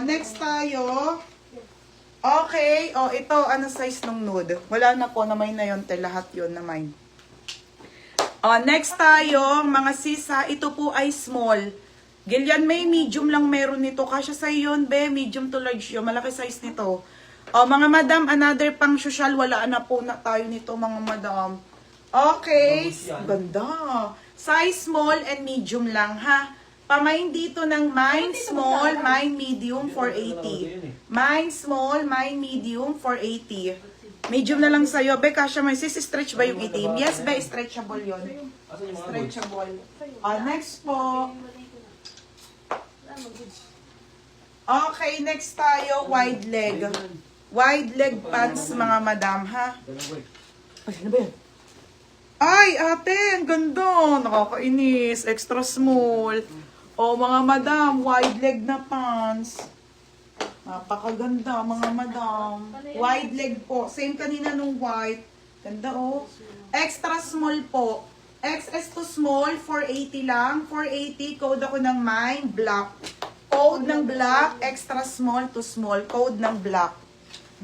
Next tayo. Okay. Ito, ano size ng nude? Wala na po, namay na yun. Lahat yun, namay. Next tayo, mga sisa. Ito po ay small. Gillian, may medium lang meron nito. Kasya sa yun, be. Medium to large yun. Malaki size nito. Mga madam, another pang social. Wala na po na tayo nito, mga madam. Okay. Ganda. Size small and medium lang, ha? Pamain dito ng mine small, mine medium, 480. Mine small, mine medium, 480. Medium na lang sa'yo. Be, kasya mo. Sis, stretch ba yung itim? Yes, be, stretchable yun. Stretchable. Next po. Okay, next tayo, wide leg. Wide leg pants, mga madam, ha? Ay, ano ba yan? Ay, ate, ang ganda. Nakakainis. Extra small. Mga madam, wide leg na pants. Napakaganda, mga madam. Wide leg po. Same kanina nung white. Ganda, Extra small po. XS to small, 480 lang. 480, code ako ng mine, black. Code ng black, extra small to small. Code ng black.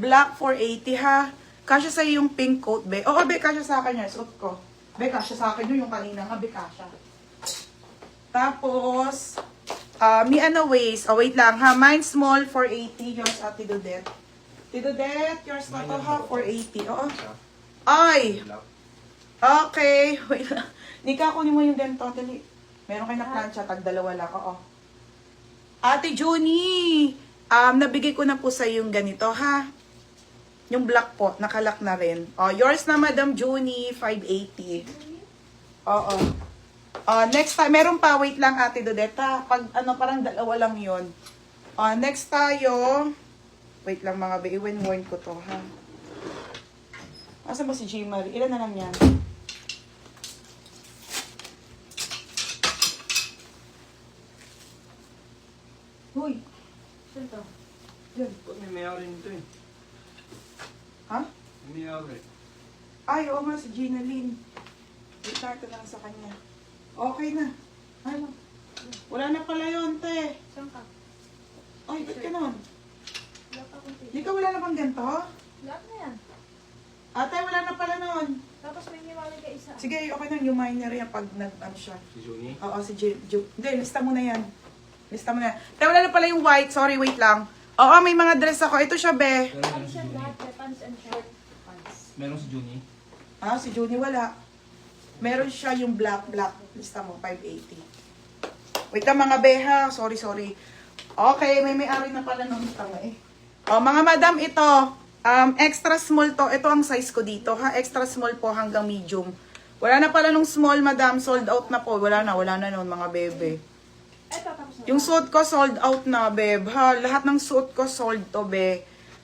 Black, 480, ha? Kasya sa'yo yung pink coat, be. Be, kasya sa akin yan. Suot ko. Be, kasya sa akin yung kanina nga, be, kasya. Tapos, waist. Wait lang, ha? Mine small, 480. Yours, Ate Dudet. Ate Dudet, yours na to, ha? 480. Ay! Okay. Wait lang. Nika, kunin mo yung dento. Dali. Meron kayo na plancha. Tag-dalawa lang. Ate Junie, nabigay ko na po sa yung ganito, ha? Yung black po, nakalak na rin. Yours na, Madam Junie, 580. Next time, meron pa, wait lang, Ate Dodeta. Pag, parang dalawa lang yun. Next tayo, wait lang mga be, iwen-warn ko to, ha? Asa ba si J. Marie? Ilan na lang yan? Huy! Saan to? Yan. May mayari nito eh. Ha? May mayari. Ay, oo nga, si Gina Lynn. Itar ko lang sa kanya. Okay na. Ano? Wala na pala yun, te. Saan ka? Ay, ba't ka nun? Wala pa akong Di ka wala na bang ganito? Lahat na yan. Ate, wala na pala nun. Tapos may niwali ka isa. Sige, okay na. Yung minor yan pag nag-ano siya. Si Juni? Oo, si Hindi, lista mo na yan. Lista mo na yan. Te, wala na pala yung white. Sorry, wait lang. Oo, may mga dress ako. Ito siya, be. Pants yan lahat. May pants and short. Pants. Meron si Juni? Si Junie wala. Meron siya yung black. Lista mo, 580. Wait lang mga beha. Sorry. Okay, may-ari na pala nung tanga eh. Mga madam, ito. Extra small to. Ito ang size ko dito, ha? Extra small po hanggang medium. Wala na pala nung small, madam. Sold out na po. Wala na nun, mga bebe. Eto, tapos na. Yung suot ko, sold out na, beb. Ha? Lahat ng suot ko, sold to, be.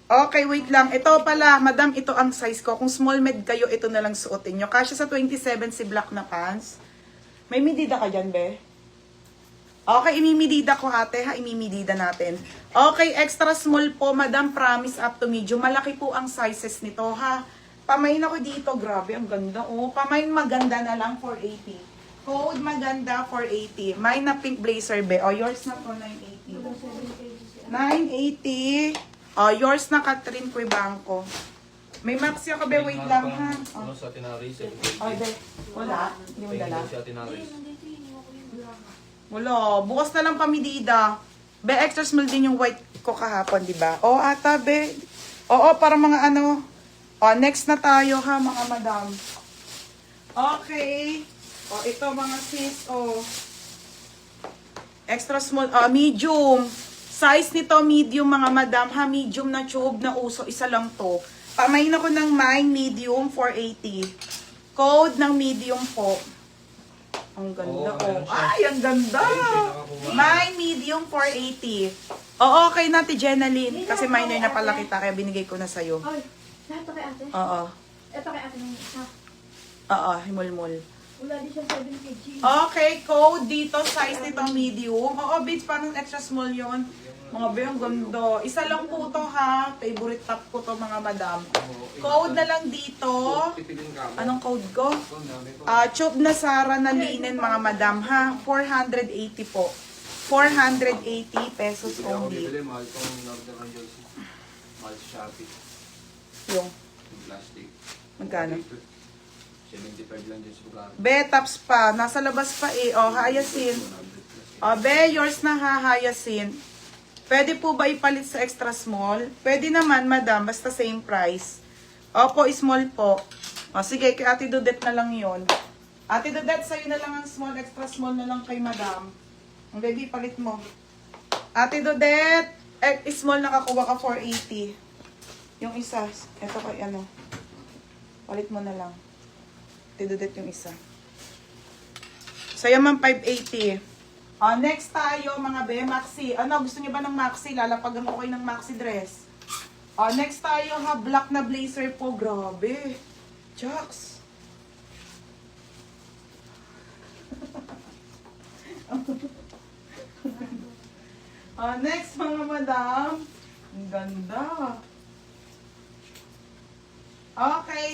Okay, wait lang. Ito pala, madam, ito ang size ko. Kung small med kayo, ito na lang suotin nyo. Kasya sa 27 si black na pants. May medida ka dyan, be? Okay, imimidida ko, ate, ha? Imimidida natin. Okay, extra small po, madam. Promise up to medium. Malaki po ang sizes nito, ha? Pamain ako dito. Grabe, ang ganda, Pamain maganda na lang, 480. Code maganda, 480. Mine na pink blazer, be. Yours na to, 980. 980. Yours na, Catherine Cuebanco. May maxi ako, be. Wait lang, ha? Ano sa Tinaris? Be. Wala. Hindi mo dala. Sa Tinaris. Wala. Bukas na lang pamidida. Be, extra small din yung white ko kahapon, di ba? Ata, be. Para mga ano. Next na tayo, ha, mga madam. Okay. Ito, mga sis, extra small, medium. Size nito, medium, mga madam, ha, medium na tube na uso. Isa lang to. Pamain ako ng mine, medium, 480. Code ng medium po. Ang ganda, Ay, ang ganda! Mine, medium, 480. Okay na, Jenna Lynn. Kasi minor na pala kita, kaya binigay ko na sa'yo. Ay, lahat to kay ate? Oo. Ito kay ate ng isa. Himulmul. Wala din siya 7 kg. Okay, code dito, size nito medium. Bitch, parang extra small yon. Mga be, ang ganda. Isa lang po to, ha. Favorite top ko to, mga madam. Code na lang dito. Anong code ko? Tube na Sara na linen, mga madam, ha. 480 po. 480 pesos Hindi ako only. bibili, mahal itong in-order ng Joyce. Mahal sa Shopee. Yung, Yung plastic. magkano? 75 lang dyan sa lugar. Betaps pa. Nasa labas pa eh. O, hyacinth. 100 plus. O, be, yours na ha, hyacinth. Pwede po ba ipalit sa extra small? Pwede naman, madam. Basta same price. Opo, small po. O, sige, kay Ate Dudette na lang yon. Ate Dudette, sa'yo na lang ang small. Extra small na lang kay madam. Ang baby, palit mo. Ate Dudette, small nakakuha ka 480. Yung isa, eto kay ano. Palit mo na lang. Ate Dudette yung isa. Sa'yo man 580. Next tayo mga be, maxi. Ano, gusto niyo ba ng maxi? Lalapagan ko kayo ng maxi dress. Next tayo ha, black na blazer po. Grabe. Chucks. Next mga madam. Ang ganda. Okay.